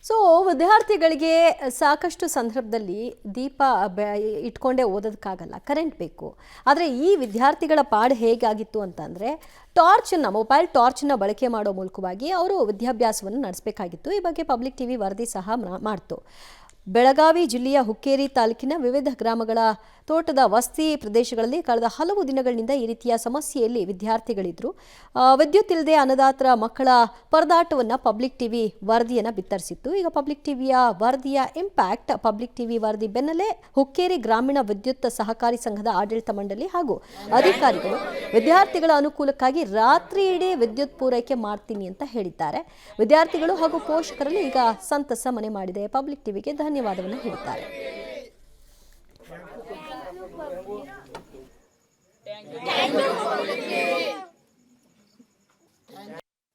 So ವಿದ್ಯಾರ್ಥಿಗಳಿಗೆ ಸಾಕಷ್ಟು ಸಂದರ್ಭದಲ್ಲಿ ದೀಪ ಇಟ್ಕೊಂಡೇ ಓದೋದಕ್ಕಾಗಲ್ಲ, ಕರೆಂಟ್ ಬೇಕು. ಆದರೆ ಈ ವಿದ್ಯಾರ್ಥಿಗಳ ಪಾಡು ಹೇಗಾಗಿತ್ತು ಅಂತಂದರೆ ಮೊಬೈಲ್ ಟಾರ್ಚನ್ನು ಬಳಕೆ ಮಾಡೋ ಮೂಲಕವಾಗಿ ಅವರು ವಿದ್ಯಾಭ್ಯಾಸವನ್ನು ನಡೆಸಬೇಕಾಗಿತ್ತು. ಈ ಬಗ್ಗೆ ಪಬ್ಲಿಕ್ ಟಿವಿ ವರದಿ ಸಹ ಮಾಡ್ತು. ಬೆಳಗಾವಿ ಜಿಲ್ಲೆಯ ಹುಕ್ಕೇರಿ ತಾಲೂಕಿನ ವಿವಿಧ ಗ್ರಾಮಗಳ ತೋಟದ ವಸತಿ ಪ್ರದೇಶಗಳಲ್ಲಿ ಕಳೆದ ಹಲವು ದಿನಗಳಿಂದ ಈ ರೀತಿಯ ಸಮಸ್ಯೆಯಲ್ಲಿ ವಿದ್ಯಾರ್ಥಿಗಳಿದ್ರು. ವಿದ್ಯುತ್ ಇಲ್ಲದೆ ಅನ್ನದಾತರ ಮಕ್ಕಳ ಪರದಾಟವನ್ನು ಪಬ್ಲಿಕ್ ಟಿವಿ ವರದಿಯನ್ನು ಬಿತ್ತರಿಸಿತ್ತು. ಈಗ ಪಬ್ಲಿಕ್ ಟಿವಿಯ ವರದಿಯ ಇಂಪ್ಯಾಕ್ಟ್, ಪಬ್ಲಿಕ್ ಟಿವಿ ವರದಿ ಬೆನ್ನಲ್ಲೇ ಹುಕ್ಕೇರಿ ಗ್ರಾಮೀಣ ವಿದ್ಯುತ್ ಸಹಕಾರಿ ಸಂಘದ ಆಡಳಿತ ಮಂಡಳಿ ಹಾಗೂ ಅಧಿಕಾರಿಗಳು ವಿದ್ಯಾರ್ಥಿಗಳ ಅನುಕೂಲಕ್ಕಾಗಿ ರಾತ್ರಿ ಇಡೀ ವಿದ್ಯುತ್ ಪೂರೈಕೆ ಮಾಡ್ತೀನಿ ಅಂತ ಹೇಳಿದ್ದಾರೆ. ವಿದ್ಯಾರ್ಥಿಗಳು ಹಾಗೂ ಪೋಷಕರಲ್ಲಿ ಈಗ ಸಂತಸ ಮನೆ ಮಾಡಿದೆ. ಪಬ್ಲಿಕ್ ಟಿವಿಗೆ ಧನ್ಯವಾದವನ್ನು ಹೇಳಿದ್ದಾರೆ.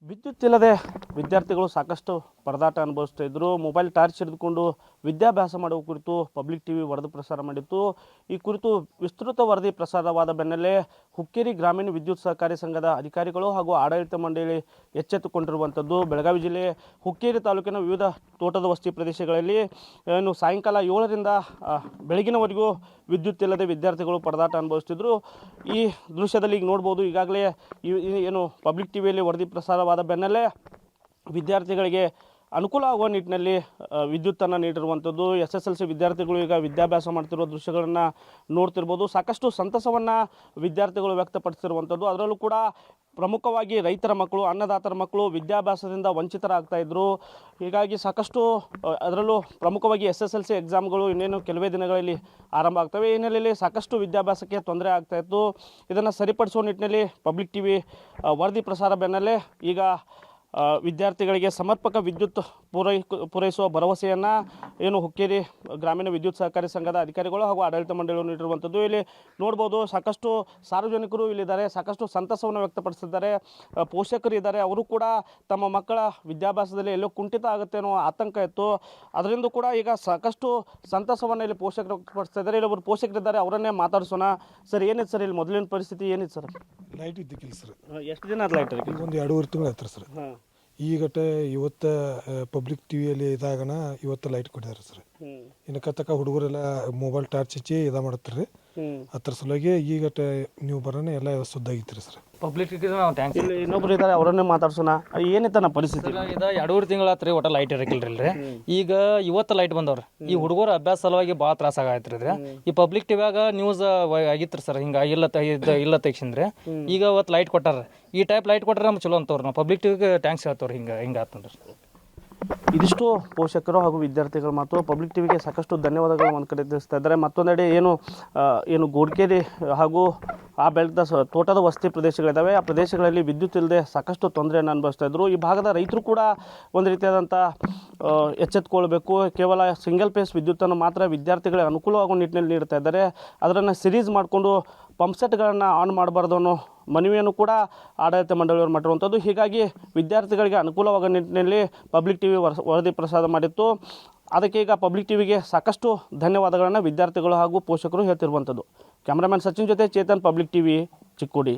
ವಿದ್ಯುತ್ ಇಲ್ಲದೆ ವಿದ್ಯಾರ್ಥಿಗಳು ಸಾಕಷ್ಟು ಪರದಾಟ ಅನುಭವಿಸ್ತಾ ಇದ್ದರು. ಮೊಬೈಲ್ ಟಾರ್ಚ್ ಹಿಡಿದುಕೊಂಡು ವಿದ್ಯಾಭ್ಯಾಸ ಮಾಡುವ ಕುರಿತು ಪಬ್ಲಿಕ್ ಟಿವಿ ವರದಿ ಪ್ರಸಾರ ಮಾಡಿತ್ತು. ಈ ಕುರಿತು ವಿಸ್ತೃತ ವರದಿ ಪ್ರಸಾರವಾದ ಬೆನ್ನಲ್ಲೇ ಹುಕ್ಕೇರಿ ಗ್ರಾಮೀಣ ವಿದ್ಯುತ್ ಸಹಕಾರಿ ಸಂಘದ ಅಧಿಕಾರಿಗಳು ಹಾಗೂ ಆಡಳಿತ ಮಂಡಳಿ ಎಚ್ಚೆತ್ತುಕೊಂಡಿರುವಂಥದ್ದು. ಬೆಳಗಾವಿ ಜಿಲ್ಲೆ ಹುಕ್ಕೇರಿ ತಾಲೂಕಿನ ವಿವಿಧ ತೋಟದ ವಸತಿ ಪ್ರದೇಶಗಳಲ್ಲಿ ಏನು ಸಾಯಂಕಾಲ 7ರಿಂದ ಬೆಳಗಿನವರೆಗೂ ವಿದ್ಯುತ್ ಇಲ್ಲದೆ ವಿದ್ಯಾರ್ಥಿಗಳು ಪರದಾಟ ಅನುಭವಿಸ್ತಿದ್ರು. ಈ ದೃಶ್ಯದಲ್ಲಿ ಈಗ ನೋಡ್ಬೋದು. ಈಗಾಗಲೇ ಏನು ಪಬ್ಲಿಕ್ ಟಿವಿಯಲ್ಲಿ ವರದಿ ಪ್ರಸಾರವಾದ ಬೆನ್ನಲ್ಲೇ ವಿದ್ಯಾರ್ಥಿಗಳಿಗೆ ಅನುಕೂಲ ಆಗುವ ನಿಟ್ಟಿನಲ್ಲಿ ವಿದ್ಯುತ್ತನ್ನು ನೀಡಿರುವಂಥದ್ದು. SSLC ವಿದ್ಯಾರ್ಥಿಗಳು ಈಗ ವಿದ್ಯಾಭ್ಯಾಸ ಮಾಡ್ತಿರುವ ದೃಶ್ಯಗಳನ್ನು ನೋಡ್ತಿರ್ಬೋದು. ಸಾಕಷ್ಟು ಸಂತಸವನ್ನು ವಿದ್ಯಾರ್ಥಿಗಳು ವ್ಯಕ್ತಪಡಿಸಿರುವಂಥದ್ದು. ಅದರಲ್ಲೂ ಕೂಡ ಪ್ರಮುಖವಾಗಿ ರೈತರ ಮಕ್ಕಳು, ಅನ್ನದಾತರ ಮಕ್ಕಳು ವಿದ್ಯಾಭ್ಯಾಸದಿಂದ ವಂಚಿತರಾಗ್ತಾಯಿದ್ರು. ಹೀಗಾಗಿ ಸಾಕಷ್ಟು, ಅದರಲ್ಲೂ ಪ್ರಮುಖವಾಗಿ SSLC ಎಕ್ಸಾಮ್ಗಳು ಇನ್ನೇನು ಕೆಲವೇ ದಿನಗಳಲ್ಲಿ ಆರಂಭ ಆಗ್ತವೆ. ಈ ಹಿನ್ನೆಲೆಯಲ್ಲಿ ಸಾಕಷ್ಟು ವಿದ್ಯಾಭ್ಯಾಸಕ್ಕೆ ತೊಂದರೆ ಆಗ್ತಾಯಿತ್ತು. ಇದನ್ನು ಸರಿಪಡಿಸುವ ನಿಟ್ಟಿನಲ್ಲಿ ಪಬ್ಲಿಕ್ ಟಿವಿ ವರದಿ ಪ್ರಸಾರ ಬೆನ್ನಲ್ಲೇ ಈಗ ವಿದ್ಯಾರ್ಥಿಗಳಿಗೆ ಸಮರ್ಪಕ ವಿದ್ಯುತ್ ಪೂರೈಸುವ ಭರವಸೆಯನ್ನು ಏನು ಹುಕ್ಕೇರಿ ಗ್ರಾಮೀಣ ವಿದ್ಯುತ್ ಸಹಕಾರಿ ಸಂಘದ ಅಧಿಕಾರಿಗಳು ಹಾಗೂ ಆಡಳಿತ ಮಂಡಳಿಗಳು ನೀಡಿರುವಂಥದ್ದು. ಇಲ್ಲಿ ನೋಡ್ಬೋದು, ಸಾಕಷ್ಟು ಸಾರ್ವಜನಿಕರು ಇಲ್ಲಿದ್ದಾರೆ, ಸಾಕಷ್ಟು ಸಂತಸವನ್ನು ವ್ಯಕ್ತಪಡಿಸಿದ್ದಾರೆ. ಪೋಷಕರು ಇದ್ದಾರೆ, ಅವರು ಕೂಡ ತಮ್ಮ ಮಕ್ಕಳ ವಿದ್ಯಾಭ್ಯಾಸದಲ್ಲಿ ಎಲ್ಲೋ ಕುಂಠಿತ ಆಗುತ್ತೆ ಅನ್ನೋ ಆತಂಕ ಇತ್ತು. ಅದರಿಂದ ಕೂಡ ಈಗ ಸಾಕಷ್ಟು ಸಂತಸವನ್ನು ಇಲ್ಲಿ ಪೋಷಕರು ವ್ಯಕ್ತಪಡಿಸ್ತಾ ಇದ್ದಾರೆ. ಇಲ್ಲೊಬ್ಬರು ಪೋಷಕರಿದ್ದಾರೆ, ಅವರನ್ನೇ ಮಾತಾಡಿಸೋಣ. ಸರ್, ಏನಿತ್ತು ಸರ್ ಇಲ್ಲಿ ಮೊದಲಿನ ಪರಿಸ್ಥಿತಿ ಏನಿತ್ತು ಸರ್? Light ಇದ್ದಕ್ಕಿಲ್ಲ sir. ಎಷ್ಟು ದಿನ ಅದು ಲೈಟ್ ಇರಲಿಲ್ಲ? ಒಂದು 2.5 ತಿಂಗಳು ಆಯ್ತು ಸರ್. ಈಗಟ್ಟೆ ಇವತ್ತು ಪಬ್ಲಿಕ್ ಟಿವಿಯಲ್ಲಿ ಇದಾಗನ ಇವತ್ತು ಲೈಟ್ ಕೊಟ್ಟಿದ್ದಾರೆ ಸರ್. ಇನ್ನು ತಕ್ಕ ಹುಡುಗರೆಲ್ಲ ಮೊಬೈಲ್ ಟಾರ್ಚ್ ಹಚ್ಚಿ ಮಾಡ್ತಾರೆ. ಅದ್ರ ಸಲುವಾಗಿ ಈಗಟ್ಟೆ ನೀವು ಬರೋಣ ಎಲ್ಲ ಸುದ್ದಾಗಿತ್ರಿ ಸರ್. ಪಬ್ಲಿಕ್ ನಾವು ಥ್ಯಾಂಕ್ಸ್. ಇಲ್ಲಿ ಇನ್ನೊಬ್ರು ಇದ್ದಾರೆ, ಅವರನ್ನೇ ಮಾತಾಡ್ಸೋಣ. ಏನಿತ್ತ ಪರಿಸ್ಥಿತಿ? ಇದು 2.5 ತಿಂಗಳಾತ್ರಿ ಒಟ್ಟ ಲೈಟ್ ಇರಕಿಲ್ರಿ. ಈಗ ಇವತ್ತು ಲೈಟ್ ಬಂದವ್ರಿ. ಈ ಹುಡುಗರ ಅಭ್ಯಾಸ ಸಲುವಾಗಿ ಭಾಳ ತ್ರಾಸ ಆಗೈತ್ರಿ. ಈ ಪಬ್ಲಿಕ್ ಟಿವಿಯಾಗ ನ್ಯೂಸ್ ಆಗಿತ್ರಿ ಸರ್, ಹಿಂಗ ಇಲ್ಲ ತೆಗ್ಸಿಂದ್ರೆ ಈಗ ಇವತ್ತು ಲೈಟ್ ಕೊಟ್ಟಾರ. ಈ ಟೈಪ್ ಲೈಟ್ ಕೊಟ್ರೆ ನಮ್ಗೆ ಚಲೋ ಅಂತವ್ರಿ. ನಾವು ಪಬ್ಲಿಕ್ ಟಿವಿಗೆ ಥ್ಯಾಂಕ್ಸ್ ಹೇಳ್ತವ್ರಿ. ಹಿಂಗೆ ಆತಂದ್ರಿ. ಇದಿಷ್ಟು ಪೋಷಕರು ಹಾಗೂ ವಿದ್ಯಾರ್ಥಿಗಳ ಮಾತು. ಪಬ್ಲಿಕ್ ಟಿವಿಗೆ ಸಾಕಷ್ಟು ಧನ್ಯವಾದಗಳು ಒಂದು ಕಡೆ ತಿಳಿಸ್ತಾ ಇದ್ದಾರೆ. ಮತ್ತೊಂದೆಡೆ ಏನು ಗೋಡ್ಕೇರಿ ಹಾಗೂ ಆ ಬೆಳೆದ ತೋಟದ ವಸತಿ ಪ್ರದೇಶಗಳಿದ್ದಾವೆ, ಆ ಪ್ರದೇಶಗಳಲ್ಲಿ ವಿದ್ಯುತ್ ಇಲ್ಲದೆ ಸಾಕಷ್ಟು ತೊಂದರೆಯನ್ನು ಅನುಭವಿಸ್ತಾ ಇದ್ದರು. ಈ ಭಾಗದ ರೈತರು ಕೂಡ ಒಂದು ರೀತಿಯಾದಂಥ ಎಚ್ಚೆತ್ತುಕೊಳ್ಬೇಕು. ಕೇವಲ ಸಿಂಗಲ್ ಫೇಸ್ ವಿದ್ಯುತ್ತನ್ನು ಮಾತ್ರ ವಿದ್ಯಾರ್ಥಿಗಳಿಗೆ ಅನುಕೂಲವಾಗುವ ನಿಟ್ಟಿನಲ್ಲಿ ನೀಡ್ತಾ ಇದ್ದಾರೆ. ಅದನ್ನು ಸಿರೀಸ್ ಮಾಡಿಕೊಂಡು ಪಂಪ್ಸೆಟ್ಗಳನ್ನು ಆನ್ ಮಾಡಬಾರ್ದು ಅನ್ನೋ ಮನವಿಯನ್ನು ಕೂಡ ಆಡಳಿತ ಮಂಡಳಿಯವರು ಮಾಡಿರುವಂಥದ್ದು. ಹೀಗಾಗಿ ವಿದ್ಯಾರ್ಥಿಗಳಿಗೆ ಅನುಕೂಲವಾಗುವ ನಿಟ್ಟಿನಲ್ಲಿ ಪಬ್ಲಿಕ್ ಟಿವಿ ವರದಿ ಪ್ರಸಾರ ಮಾಡಿತ್ತು. ಅದಕ್ಕೆ ಈಗ ಪಬ್ಲಿಕ್ ಟಿವಿಗೆ ಸಾಕಷ್ಟು ಧನ್ಯವಾದಗಳನ್ನು ವಿದ್ಯಾರ್ಥಿಗಳು ಹಾಗೂ ಪೋಷಕರು ಹೇಳ್ತಿರುವಂಥದ್ದು. ಕ್ಯಾಮ್ರಾಮನ್ ಸಚಿನ್ ಜೊತೆ ಚೇತನ್, ಪಬ್ಲಿಕ್ ಟಿವಿ, ಚಿಕ್ಕೋಡಿ.